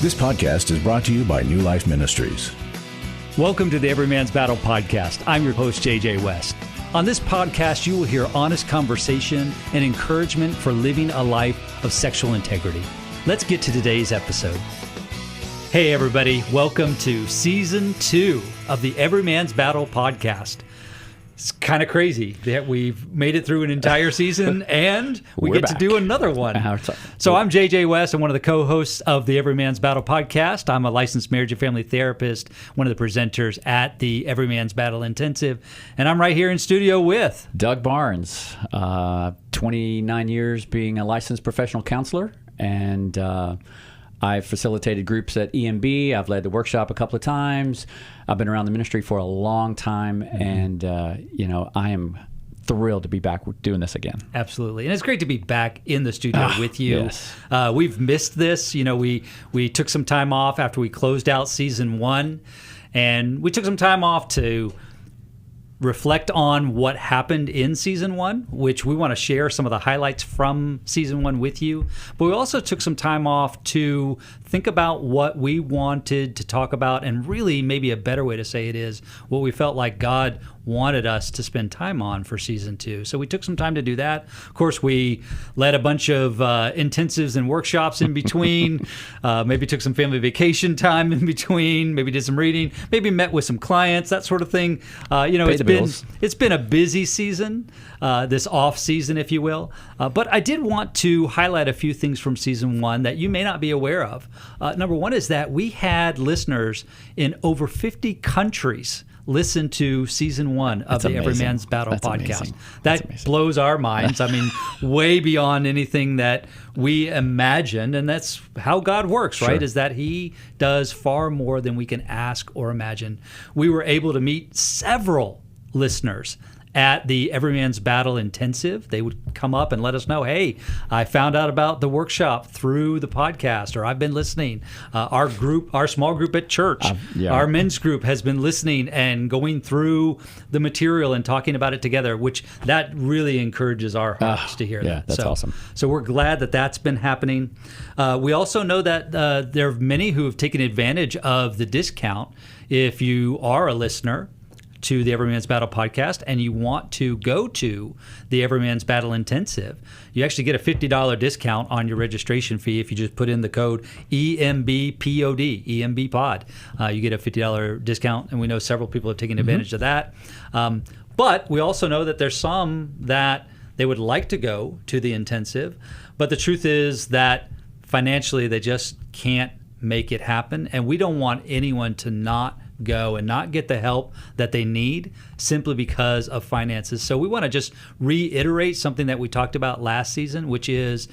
This podcast is brought to you by New Life Ministries. Welcome to the Every Man's Battle podcast. I'm your host, J.J. West. On this podcast, you will hear honest conversation and encouragement for living a life of sexual integrity. Let's get to today's episode. Hey, everybody. Welcome to Season 2 of the Every Man's Battle podcast. It's kind of crazy that we've made it through an entire season and we get to do another one. So I'm J.J. West. I'm one of the co-hosts of the Every Man's Battle podcast. I'm a licensed marriage and family therapist, one of the presenters at the Every Man's Battle Intensive. And I'm right here in studio with Doug Barnes, 29 years being a licensed professional counselor. And I've facilitated groups at EMB. I've led the workshop a couple of times. I've been around the ministry for a long time, and I am thrilled to be back doing this again. Absolutely. And it's great to be back in the studio with you. Yes. We've missed this. You know, we took some time off after we closed out season 1, and we took some time off to reflect on what happened in season 1, which we want to share some of the highlights from season 1 with you. But we also took some time off to think about what we wanted to talk about, and really maybe a better way to say it is what we felt like God wanted us to spend time on for season 2. So we took some time to do that. Of course, we led a bunch of intensives and workshops in between, maybe took some family vacation time in between, maybe did some reading, maybe met with some clients, that sort of thing. It's been a busy season, this off season, if you will. But I did want to highlight a few things from season 1 that you may not be aware of. Number one is that we had listeners in over 50 countries listen to season 1 of the Every Man's Battle podcast. That blows our minds. I mean, way beyond anything that we imagined. And that's how God works, right? Sure. Is that He does far more than we can ask or imagine. We were able to meet several listeners at the Every Man's Battle Intensive. They would come up and let us know, hey, I found out about the workshop through the podcast, or I've been listening. Our small group at church, our men's group has been listening and going through the material and talking about it together, which that really encourages our hearts to hear that. That's awesome. So we're glad that that's been happening. We also know that there are many who have taken advantage of the discount. If you are a listener to the Every Man's Battle podcast and you want to go to the Every Man's Battle Intensive, you actually get a $50 discount on your registration fee if you just put in the code EMBPOD, EMB Pod. You get a $50 discount, and we know several people have taken advantage of that. But we also know that there's some that they would like to go to the intensive, but the truth is that financially they just can't make it happen, and we don't want anyone to not go and not get the help that they need simply because of finances. So we want to just reiterate something that we talked about last season, which is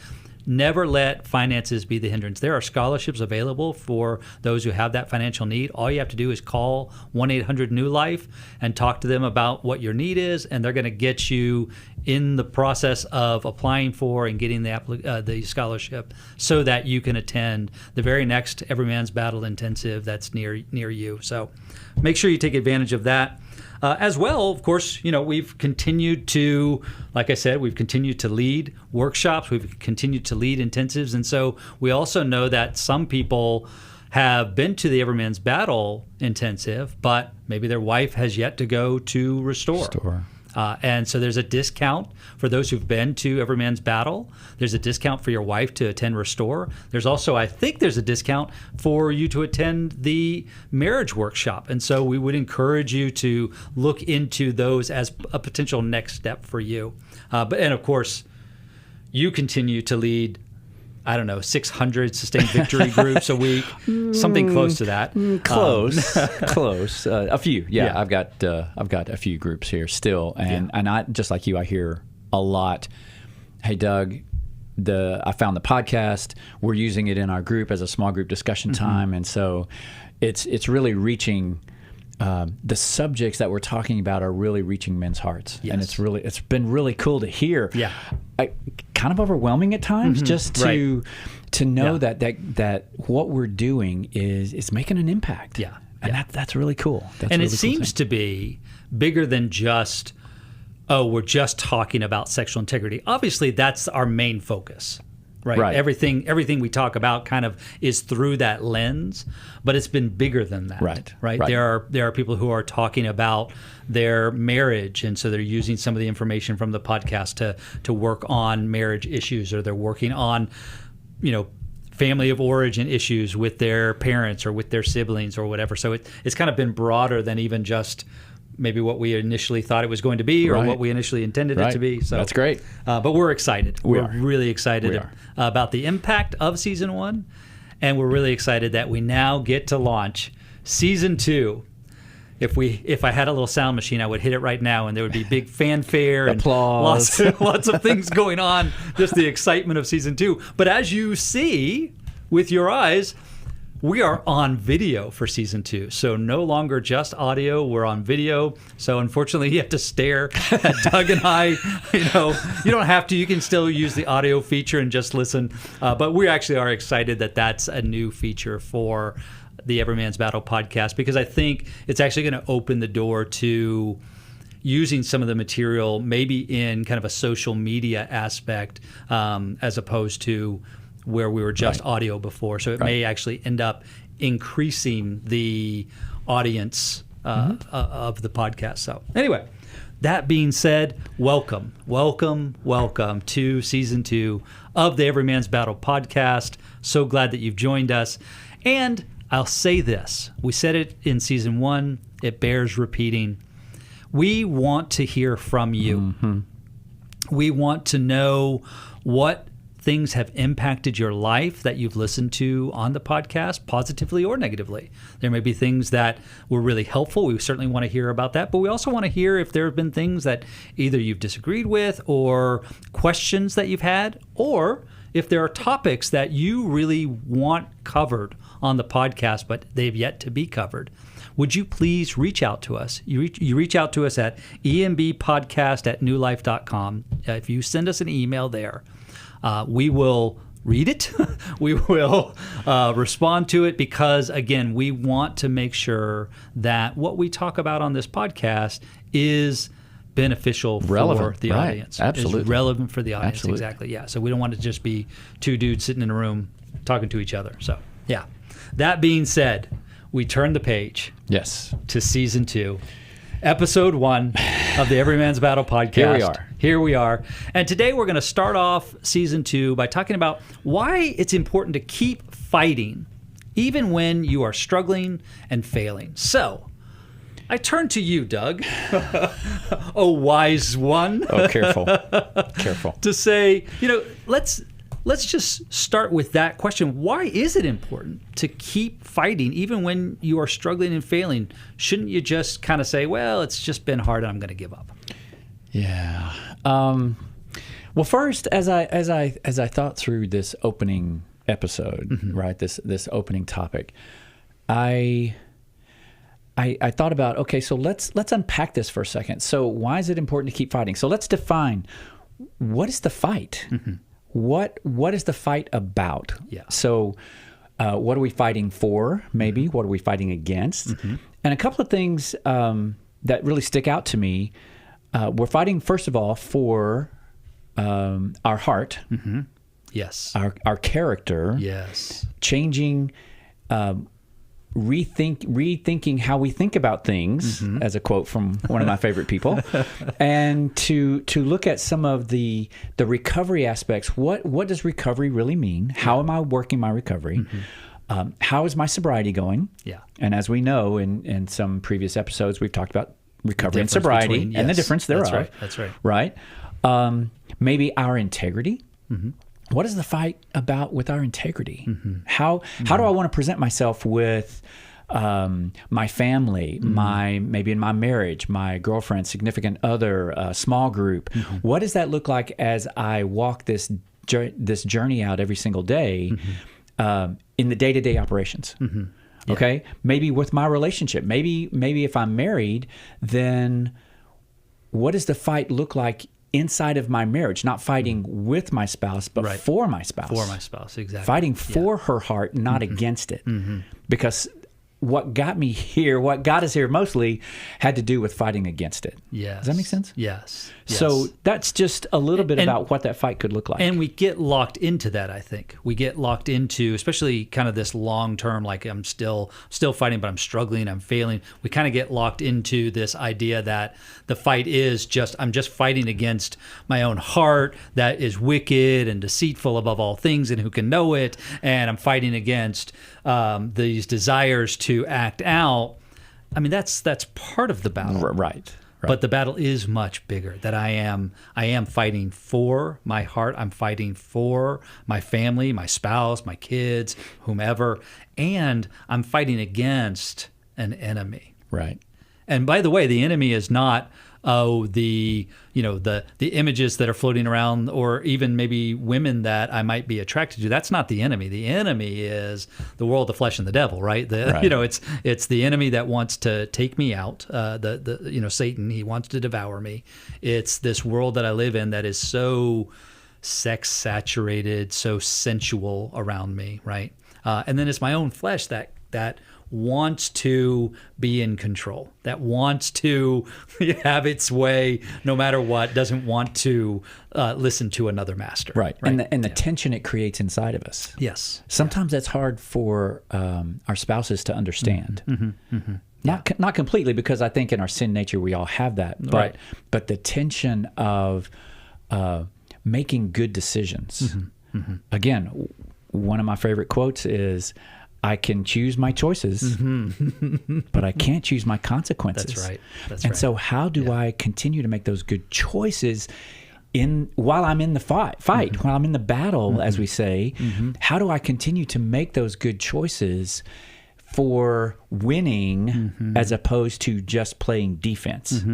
never let finances be the hindrance. There are scholarships available for those who have that financial need. All you have to do is call 1-800-NEW-LIFE and talk to them about what your need is, and they're going to get you in the process of applying for and getting the scholarship so that you can attend the very next Every Man's Battle Intensive that's near you. So make sure you take advantage of that. As well, of course, we've continued to, like I said, we've continued to lead workshops, we've continued to lead intensives, and so we also know that some people have been to the Every Man's Battle Intensive, but maybe their wife has yet to go to Restore. And so there's a discount for those who've been to Every Man's Battle. There's a discount for your wife to attend Restore. There's also, I think there's a discount for you to attend the marriage workshop. And so we would encourage you to look into those as a potential next step for you. And of course, you continue to lead 600 sustained victory groups a week, something close to that. Close. A few. Yeah. I've got a few groups here still, and I, just like you, I hear a lot. Hey, Doug, I found the podcast. We're using it in our group as a small group discussion time, and so it's really reaching. The subjects that we're talking about are really reaching men's hearts, and it's been really cool to hear. Yeah, kind of overwhelming at times, just to know that what we're doing is making an impact. Yeah, and that's really cool. And it seems to be bigger than just we're just talking about sexual integrity. Obviously, that's our main focus. right? Everything we talk about kind of is through that lens, but it's been bigger than that, right? There are people who are talking about their marriage, and so they're using some of the information from the podcast to work on marriage issues, or they're working on, family of origin issues with their parents or with their siblings or whatever. So it's kind of been broader than even just maybe what we initially thought it was going to be, or what we initially intended it to be. So that's great. But we're excited. We're really excited We are. About the impact of season 1, and we're really excited that we now get to launch season 2. If I had a little sound machine, I would hit it right now, and there would be big fanfare and applause, lots of things going on. Just the excitement of season 2. But as you see with your eyes, we are on video for season 2. So no longer just audio, we're on video. So unfortunately, you have to stare at Doug and I. You don't have to. You can still use the audio feature and just listen. But we actually are excited that that's a new feature for the Every Man's Battle podcast, because I think it's actually going to open the door to using some of the material maybe in kind of a social media aspect, as opposed to where we were just audio before. So it may actually end up increasing the audience of the podcast. So anyway, that being said, welcome to season 2 of the Every Man's Battle podcast. So glad that you've joined us. And I'll say this. We said it in season 1. It bears repeating. We want to hear from you. Mm-hmm. We want to know what things have impacted your life that you've listened to on the podcast, positively or negatively. There may be things that were really helpful. We certainly want to hear about that, but we also want to hear if there have been things that either you've disagreed with, or questions that you've had, or if there are topics that you really want covered on the podcast, but they've yet to be covered. Would you please reach out to us? You reach out to us at embpodcast@newlife.com. If you send us an email there, we will read it. We will respond to it, because, again, we want to make sure that what we talk about on this podcast is beneficial for the audience. Absolutely. Is relevant for the audience. Absolutely. Exactly. Yeah. So we don't want to just be two dudes sitting in a room talking to each other. So, yeah. That being said, we turn the page. Yes. To season 2. Episode 1 of the Every Man's Battle podcast. Here we are. And today we're going to start off season 2 by talking about why it's important to keep fighting even when you are struggling and failing. So, I turn to you, Doug. Oh, wise one. Oh, careful. Careful. To say, let's just start with that question. Why is it important to keep fighting even when you are struggling and failing? Shouldn't you just kind of say, well, it's just been hard and I'm going to give up? Yeah. Well, first, as I thought through this opening episode, right, this opening topic, I thought about, okay, so let's unpack this for a second. So why is it important to keep fighting? So let's define, what is the fight? Mm-hmm. What is the fight about? Yeah. So what are we fighting for, maybe? Mm-hmm. What are we fighting against? Mm-hmm. And a couple of things that really stick out to me. We're fighting, first of all, for our heart. Mm-hmm. Yes. Our character. Yes. Changing, rethinking how we think about things, as a quote from one of my favorite people, and to look at some of the recovery aspects. What does recovery really mean? How am I working my recovery? How is my sobriety going? Yeah. And as we know in some previous episodes, we've talked about recovery and sobriety and the difference thereof. That's right. Right. Maybe our integrity. Mm-hmm. What is the fight about with our integrity? Mm-hmm. How do I want to present myself with my family, maybe in my marriage, my girlfriend, significant other, small group? Mm-hmm. What does that look like as I walk this journey out every single day in the day-to-day operations? Mm-hmm. Yeah. Okay, maybe with my relationship, maybe if I'm married, then what does the fight look like inside of my marriage? Not fighting with my spouse, but for my spouse. For my spouse, exactly. Fighting for her heart, not against it. Mm-hmm. Because what got me here, what got us here mostly, had to do with fighting against it. Yes. Does that make sense? Yes. So that's just a little bit about what that fight could look like. And we get locked into that, I think. We get locked into, especially kind of this long-term, like I'm still fighting, but I'm struggling, I'm failing. We kind of get locked into this idea that the fight is just, I'm just fighting against my own heart that is wicked and deceitful above all things and who can know it. And I'm fighting against these desires to act out. I mean, that's part of the battle. Right. But the battle is much bigger. That I am fighting for my heart. I'm fighting for my family, my spouse, my kids, whomever, and I'm fighting against an enemy. Right. And by the way, the enemy is not the images that are floating around, or even maybe women that I might be attracted to. That's not the enemy. The enemy is the world, the flesh, and the devil. Right. It's the enemy that wants to take me out. Satan. He wants to devour me. It's this world that I live in that is so sex saturated, so sensual around me. Right. And then it's my own flesh that wants to be in control, that wants to have its way no matter what, doesn't want to listen to another master. Right. And the tension it creates inside of us. Yes. Sometimes that's hard for our spouses to understand. Mm-hmm. Mm-hmm. Not completely, because I think in our sin nature we all have that. But the tension of making good decisions. Mm-hmm. Mm-hmm. Again, one of my favorite quotes is, I can choose my choices, but I can't choose my consequences. That's right. And so how do I continue to make those good choices while I'm in the fight, while I'm in the battle, as we say? How do I continue to make those good choices for winning as opposed to just playing defense?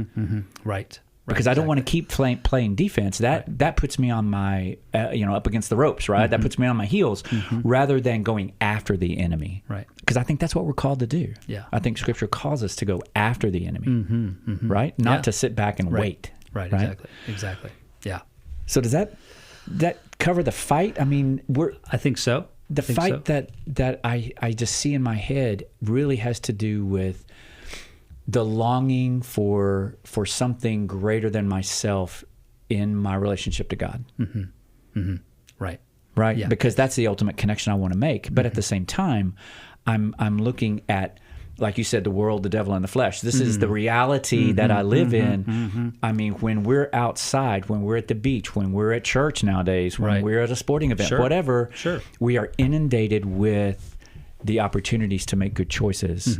Right. Because I don't want to keep playing defense. That puts me on my, up against the ropes, right? That puts me on my heels, rather than going after the enemy. Right. Because I think that's what we're called to do. Yeah. I think Scripture calls us to go after the enemy, right? Not to sit back and wait. Right. Exactly. Yeah. So does that cover the fight? I mean, I think so. The fight that I just see in my head really has to do with the longing for something greater than myself in my relationship to God. Right. Yeah. Because that's the ultimate connection I want to make. But at the same time, I'm looking at, like you said, the world, the devil, and the flesh. This is the reality that I live in. I mean, when we're outside, when we're at the beach, when we're at church nowadays, when we're at a sporting event, whatever, we are inundated with the opportunities to make good choices.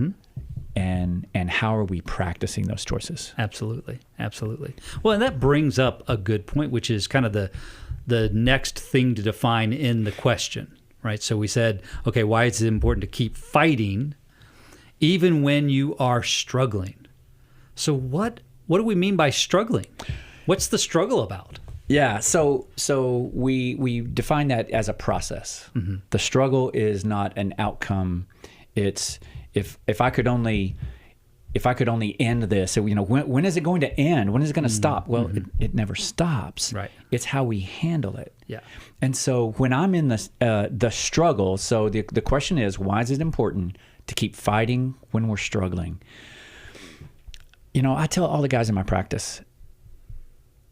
And how are we practicing those choices? Absolutely. Well, and that brings up a good point, which is kind of the next thing to define in the question, right? So we said, okay, why is it important to keep fighting even when you are struggling? So what do we mean by struggling? What's the struggle about? Yeah, so we define that as a process. The struggle is not an outcome. It's if I could only end this, when is it going to end? When is it going to stop? Well, it never stops. Right. It's how we handle it. Yeah. And so when I'm in the struggle, so the question is, why is it important to keep fighting when we're struggling? I tell all the guys in my practice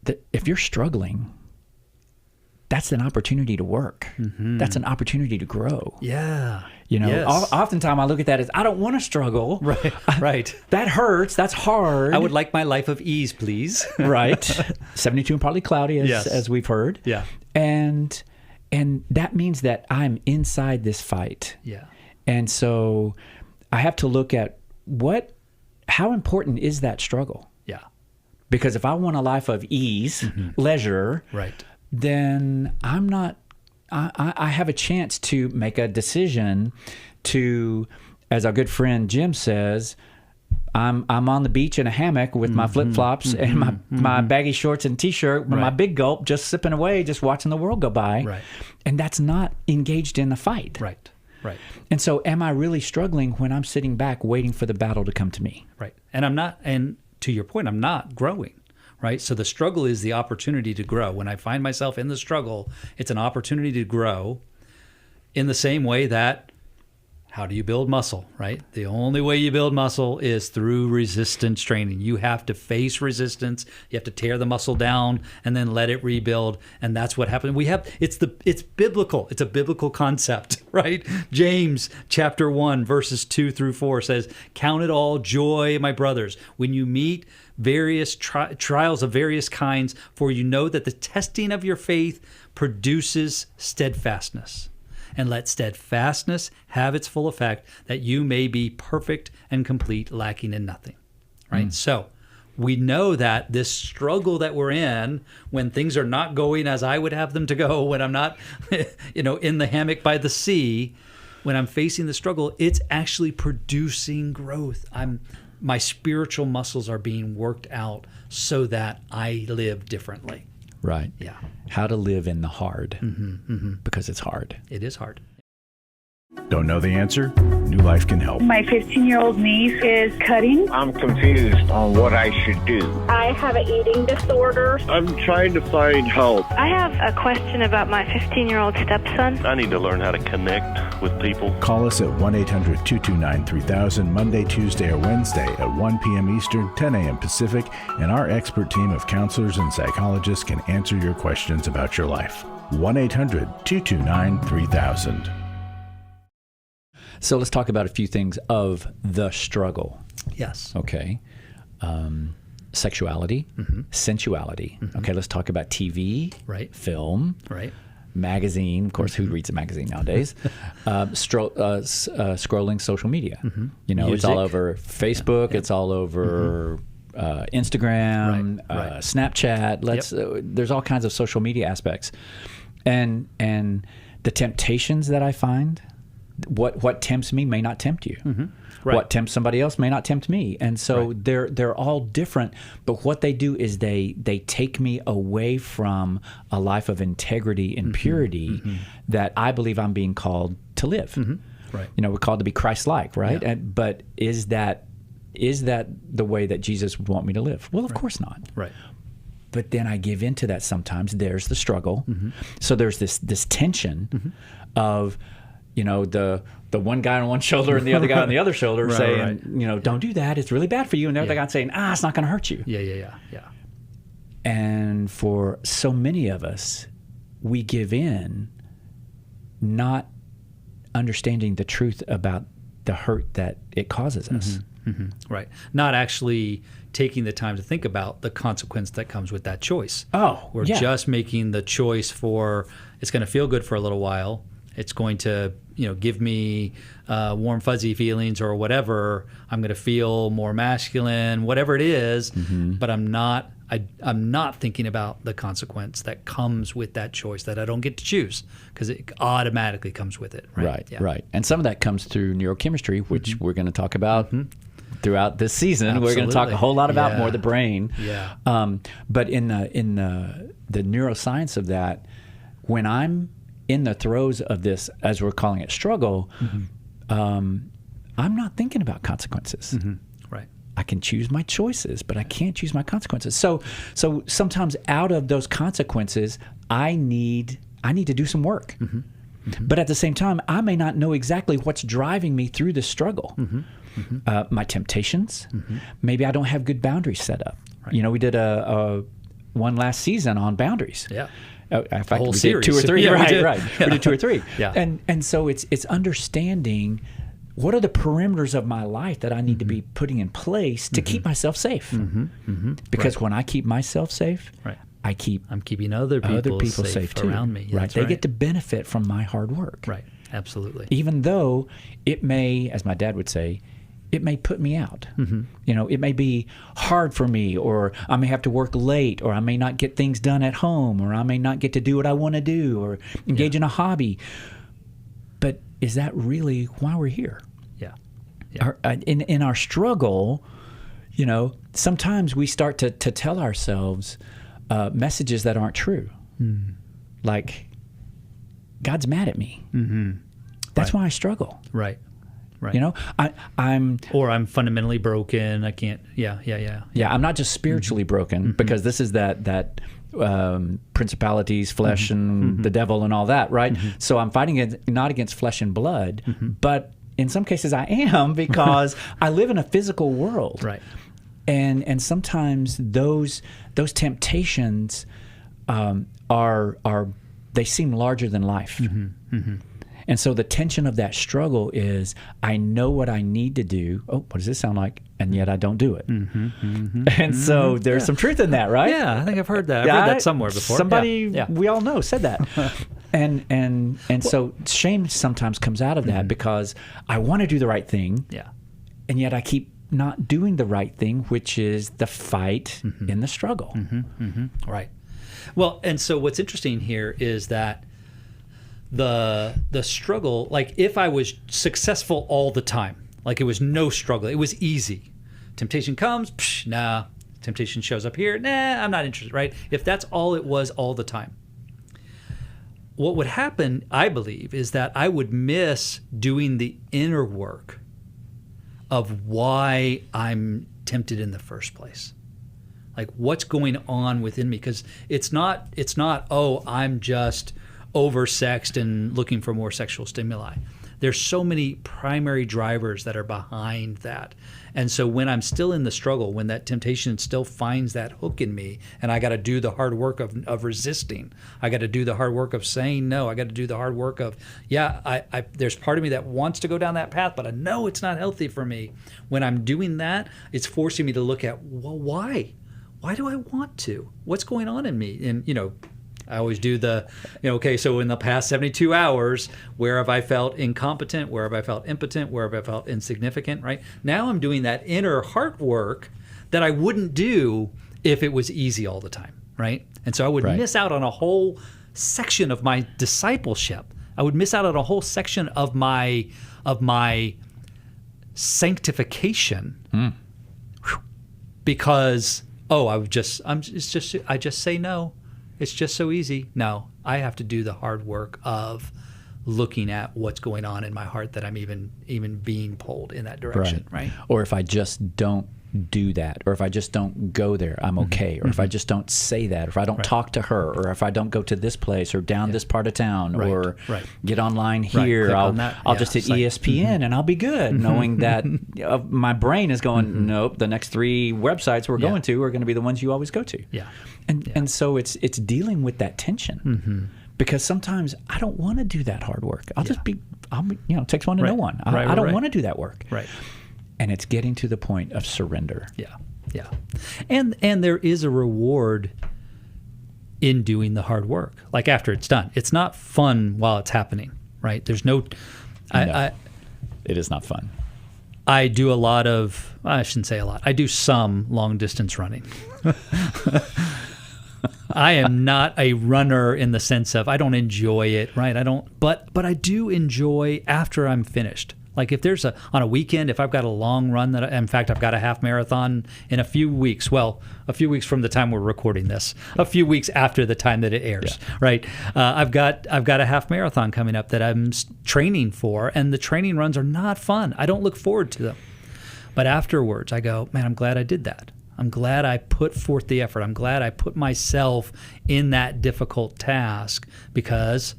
that if you're struggling, that's an opportunity to work. That's an opportunity to grow. Yeah. Oftentimes I look at that as, I don't want to struggle. Right. That hurts. That's hard. I would like my life of ease, please. Right. 72 and partly cloudy, as we've heard. Yeah. And that means that I'm inside this fight. Yeah. And so I have to look at how important is that struggle? Yeah. Because if I want a life of ease, leisure, right, then I'm not. I have a chance to make a decision to, as our good friend Jim says, I'm on the beach in a hammock with my flip-flops and my baggy shorts and T-shirt with my big gulp, just sipping away, just watching the world go by. Right. And that's not engaged in the fight. Right. And so am I really struggling when I'm sitting back waiting for the battle to come to me? Right. And to your point, I'm not growing. Right. So the struggle is the opportunity to grow. When I find myself in the struggle, it's an opportunity to grow in the same way that How do you build muscle, right? The only way you build muscle is through resistance training. You have to face resistance. You have to tear the muscle down and then let it rebuild. And that's what happened. It's biblical. It's a biblical concept, right? James chapter 1, verses 2 through 4 says, "Count it all joy, my brothers, when you meet various trials of various kinds, for you know that the testing of your faith produces steadfastness. And let steadfastness have its full effect, that you may be perfect and complete, lacking in nothing." Right? So we know that this struggle that we're in, when things are not going as I would have them to go, when I'm not, in the hammock by the sea, when I'm facing the struggle, it's actually producing growth. My spiritual muscles are being worked out so that I live differently. Right. Yeah. How to live in the hard, because it's hard. It is hard. Don't know the answer? New Life can help. My 15-year-old niece is cutting. I'm confused on what I should do. I have an eating disorder. I'm trying to find help. I have a question about my 15-year-old stepson. I need to learn how to connect with people. Call us at 1-800-229-3000 Monday, Tuesday, or Wednesday at 1 p.m. Eastern, 10 a.m. Pacific, and our expert team of counselors and psychologists can answer your questions about your life. 1-800-229-3000. So let's talk about a few things of the struggle. Yes. Okay. Sexuality, sensuality. Okay, let's talk about TV, Right. film, Right. magazine. Of course, who reads a magazine nowadays? Scrolling social media. It's all Music. over Facebook. It's all over Instagram, Right. Snapchat. There's all kinds of social media aspects, and the temptations that I find. What tempts me may not tempt you. Right. What tempts somebody else may not tempt me. And so they're all different. But what they do is they take me away from a life of integrity and purity that I believe I'm being called to live. Right. We're called to be Christ-like, right? Yeah. But is that the way that Jesus would want me to live? Well, of course not. Right. But then I give into that sometimes. There's the struggle. So there's this tension of the one guy on one shoulder and the other guy on the other shoulder saying, don't do that. It's really bad for you. And the other guy saying, it's not going to hurt you. Yeah. And for so many of us, we give in, not understanding the truth about the hurt that it causes us. Right. Not actually taking the time to think about the consequence that comes with that choice. We're just making the choice for, it's going to feel good for a little while. It's going to, give me warm, fuzzy feelings or whatever. I'm going to feel more masculine, whatever it is. But I'm not thinking about the consequence that comes with that choice that I don't get to choose, because it automatically comes with it. Right. Right. And some of that comes through neurochemistry, which we're going to talk about throughout this season. Absolutely. We're going to talk a whole lot about more the brain. Yeah. But in the neuroscience of that, when I'm in the throes of this, as we're calling it, struggle, I'm not thinking about consequences. Right. I can choose my choices, but I can't choose my consequences. So sometimes out of those consequences, I need to do some work. But at the same time, I may not know exactly what's driving me through this struggle. My temptations. Maybe I don't have good boundaries set up. Right. We did a one last season on boundaries. Yeah. In fact, whole we series. did 2 or 3. Yeah, right. Yeah. We did 2 or 3. Yeah. And so it's understanding what are the perimeters of my life that I need to be putting in place to keep myself safe. Because when I keep myself safe, I'm keeping other people safe too. around me. Right. They get to benefit from my hard work. Right. Absolutely. Even though it may, as my dad would say, it may put me out. It may be hard for me, or I may have to work late, or I may not get things done at home, or I may not get to do what I want to do, or engage in a hobby. But is that really why we're here? Yeah. In our struggle, sometimes we start to tell ourselves messages that aren't true. Like, God's mad at me. That's why I struggle. Right. I'm fundamentally broken. I can't. Yeah. I'm not just spiritually broken, because this is that principalities, flesh, and the devil, and all that, right? So I'm fighting not against flesh and blood, but in some cases I am, because I live in a physical world. Right. And sometimes those temptations they seem larger than life. And so the tension of that struggle is, I know what I need to do. Oh, what does this sound like? And yet I don't do it. And so there's some truth in that, right? Yeah, I think I've heard that. I've read that somewhere before. Somebody we all know said that. And so shame sometimes comes out of that because I want to do the right thing. Yeah. And yet I keep not doing the right thing, which is the fight in the struggle. Right. Well, and so what's interesting here is that the struggle, like if I was successful all the time, like it was no struggle, it was easy. Temptation comes, nah. Temptation shows up here, nah, I'm not interested, right? If that's all it was all the time. What would happen, I believe, is that I would miss doing the inner work of why I'm tempted in the first place. Like what's going on within me, because it's not oh, I'm just oversexed and looking for more sexual stimuli. There's so many primary drivers that are behind that. And so when I'm still in the struggle, when that temptation still finds that hook in me, and I got to do the hard work of resisting, I got to do the hard work of saying no, I got to do the hard work of, I there's part of me that wants to go down that path, but I know it's not healthy for me. When I'm doing that, it's forcing me to look at, well, why? Why do I want to? What's going on in me? And, I always do okay, so in the past 72 hours, where have I felt incompetent? Where have I felt impotent? Where have I felt insignificant, right? Now I'm doing that inner heart work that I wouldn't do if it was easy all the time, right? And so I would miss out on a whole section of my discipleship. I would miss out on a whole section of my sanctification because, I just say no. It's just so easy. No, I have to do the hard work of looking at what's going on in my heart that I'm even being pulled in that direction, right? Or if I just don't do that, or if I just don't go there, I'm okay. Or if I just don't say that, or if I don't talk to her, or if I don't go to this place or down this part of town, or get online here, I'll just hit ESPN and I'll be good, knowing that my brain is going, nope, the next 3 websites we're going to are going to be the ones you always go to. And so it's dealing with that tension. Because sometimes I don't want to do that hard work. I'll takes one to know one. I don't want to do that work. Right. And it's getting to the point of surrender. Yeah. And there is a reward in doing the hard work. Like after it's done. It's not fun while it's happening, right? There's no it is not fun. I do a lot of, I shouldn't say a lot. I do some long distance running. I am not a runner in the sense of I don't enjoy it, right? But I do enjoy after I'm finished. Like if there's on a weekend, if I've got a long run in fact, I've got a half marathon in a few weeks. Well, a few weeks from the time we're recording this, a few weeks after the time that it airs, right? I've got a half marathon coming up that I'm training for, and the training runs are not fun. I don't look forward to them. But afterwards, I go, man, I'm glad I did that. I'm glad I put forth the effort. I'm glad I put myself in that difficult task because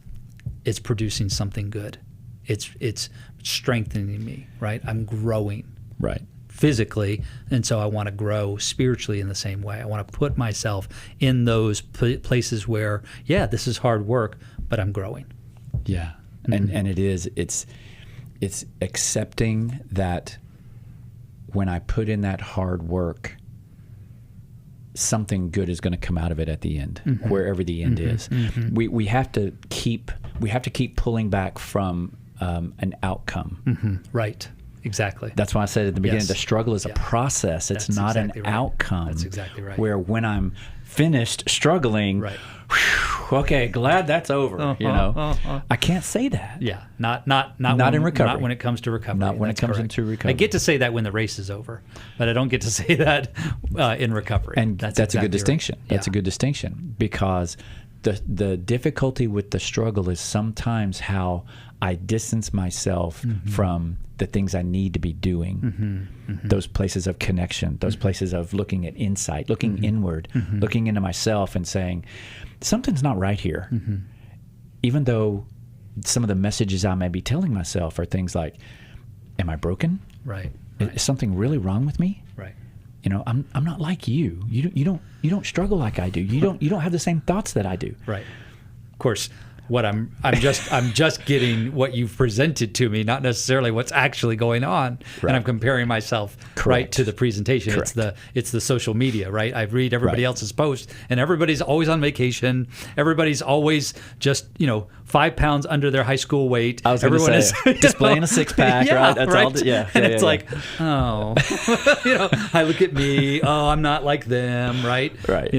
it's producing something good. It's strengthening me, right? I'm growing, right, physically, and so I want to grow spiritually in the same way. I want to put myself in those places where, this is hard work, but I'm growing. Yeah, and it's accepting that when I put in that hard work, something good is going to come out of it at the end, wherever the end is. We have to keep pulling back from an outcome. Right. Exactly. That's why I said at the beginning, the struggle is a process. It's not an outcome. That's exactly right. Where when I'm finished struggling, whew, okay, glad that's over. I can't say that. Yeah. Not in recovery. Not when it comes to recovery. Not when it comes into recovery. I get to say that when the race is over, but I don't get to say that in recovery. And that's exactly a good distinction. Right. That's a good distinction, because the difficulty with the struggle is sometimes how I distance myself from the things I need to be doing, those places of connection, those places of looking at insight, looking inward, looking into myself and saying, something's not right here. Even though some of the messages I may be telling myself are things like, am I broken? Right. Is something really wrong with me? Right. I'm not like you. You don't struggle like I do. You don't have the same thoughts that I do. Right. Of course, what I'm just getting what you've presented to me, not necessarily what's actually going on, Right. and I'm comparing myself right to the presentation. Correct. It's the social media, right? I read everybody Right. else's posts, and everybody's always on vacation. Everybody's always just 5 pounds under their high school weight. I was going to say displaying a six pack, yeah, right? That's right. all. Yeah, and yeah, it's yeah, like, oh, I look at me. Oh, I'm not like them, right? Right.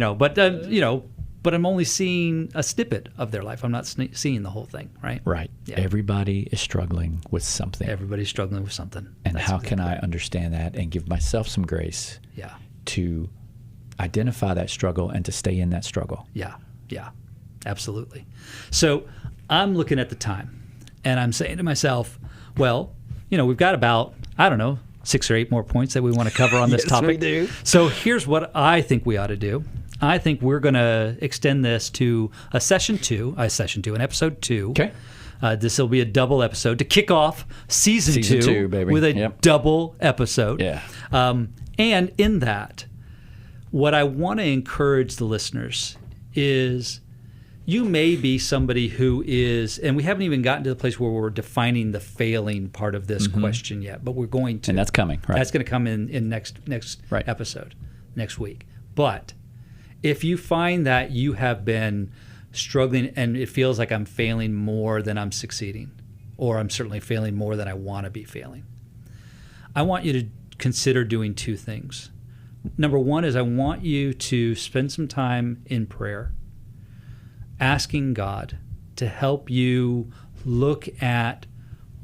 But I'm only seeing a snippet of their life. I'm not seeing the whole thing, right? Right. Yeah. Everybody is struggling with something. Everybody's struggling with something. And That's how exactly can I right. understand that and give myself some grace Yeah. to identify that struggle and to stay in that struggle? Yeah. Yeah. Absolutely. So I'm looking at the time and I'm saying to myself, well, we've got about, 6 or 8 more points that we want to cover on this Yes, topic. we do. So here's what I think we ought to do. I think we're going to extend this to an episode 2. Okay. This will be a double episode to kick off season 2 baby. with a Yep. double episode. Yeah. And in that, what I want to encourage the listeners is you may be somebody who is, and we haven't even gotten to the place where we're defining the failing part of this question yet, but we're going to. And that's coming, right? That's going to come in next Right. episode, next week. But if you find that you have been struggling and it feels like I'm failing more than I'm succeeding, or I'm certainly failing more than I want to be failing, I want you to consider doing 2 things. Number 1 is I want you to spend some time in prayer, asking God to help you look at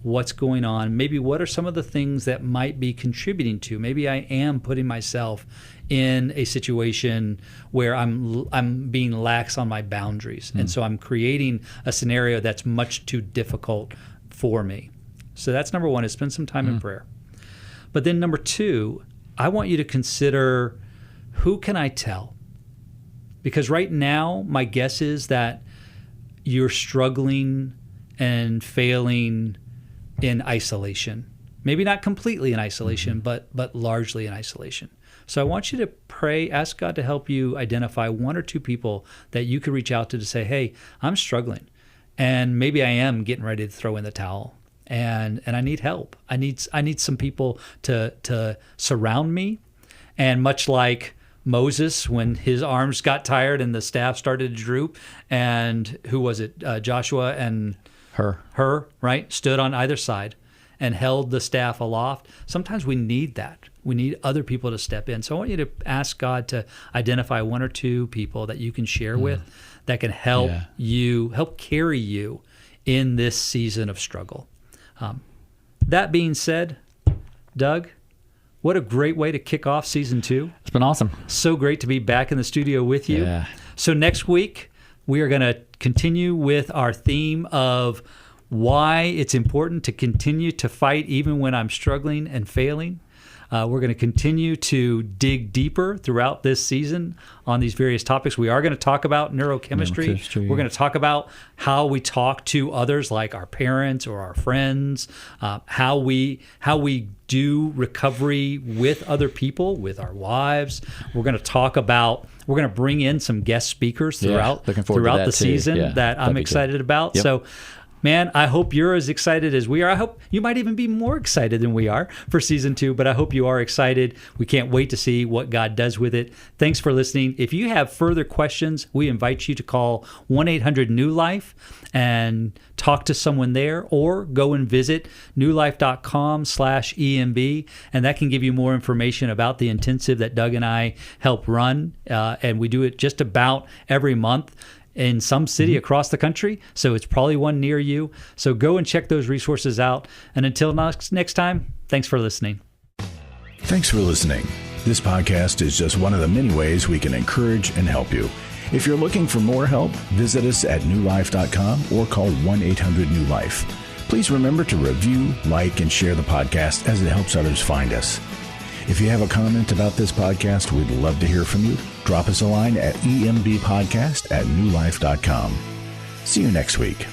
what's going on. Maybe what are some of the things that might be contributing to? Maybe I am putting myself in a situation where I'm being lax on my boundaries. And so I'm creating a scenario that's much too difficult for me. So that's number 1, is spend some time in prayer. But then number 2, I want you to consider, who can I tell? Because right now, my guess is that you're struggling and failing in isolation. Maybe not completely in isolation, but largely in isolation. So I want you to pray, ask God to help you identify 1 or 2 people that you could reach out to say, hey, I'm struggling, and maybe I am getting ready to throw in the towel, and I need help. I need some people to surround me. And much like Moses, when his arms got tired and the staff started to droop, and who was it? Joshua and her, right? Stood on either side and held the staff aloft. Sometimes we need that. We need other people to step in. So I want you to ask God to identify 1 or 2 people that you can share with that can help help carry you in this season of struggle. That being said, Doug, what a great way to kick off season 2. It's been awesome. So great to be back in the studio with you. Yeah. So next week, we are going to continue with our theme of why it's important to continue to fight even when I'm struggling and failing. We're going to continue to dig deeper throughout this season on these various topics. We are going to talk about neurochemistry. We're going to talk about how we talk to others, like our parents or our friends, how we do recovery with other people, with our wives. We're going to bring in some guest speakers throughout the season that I'm excited about. Yep. So, man, I hope you're as excited as we are. I hope you might even be more excited than we are for season 2, but I hope you are excited. We can't wait to see what God does with it. Thanks for listening. If you have further questions, we invite you to call 1-800-NEW-LIFE and talk to someone there, or go and visit newlife.com/EMB, and that can give you more information about the intensive that Doug and I help run, and we do it just about every month in some city across the country, so it's probably one near you. So go and check those resources out. And until next time, thanks for listening. Thanks for listening. This podcast is just one of the many ways we can encourage and help you. If you're looking for more help, visit us at newlife.com or call 1-800-NEW-LIFE. Please remember to review, like, and share the podcast, as it helps others find us. If you have a comment about this podcast, we'd love to hear from you. Drop us a line at embpodcast@newlife.com. See you next week.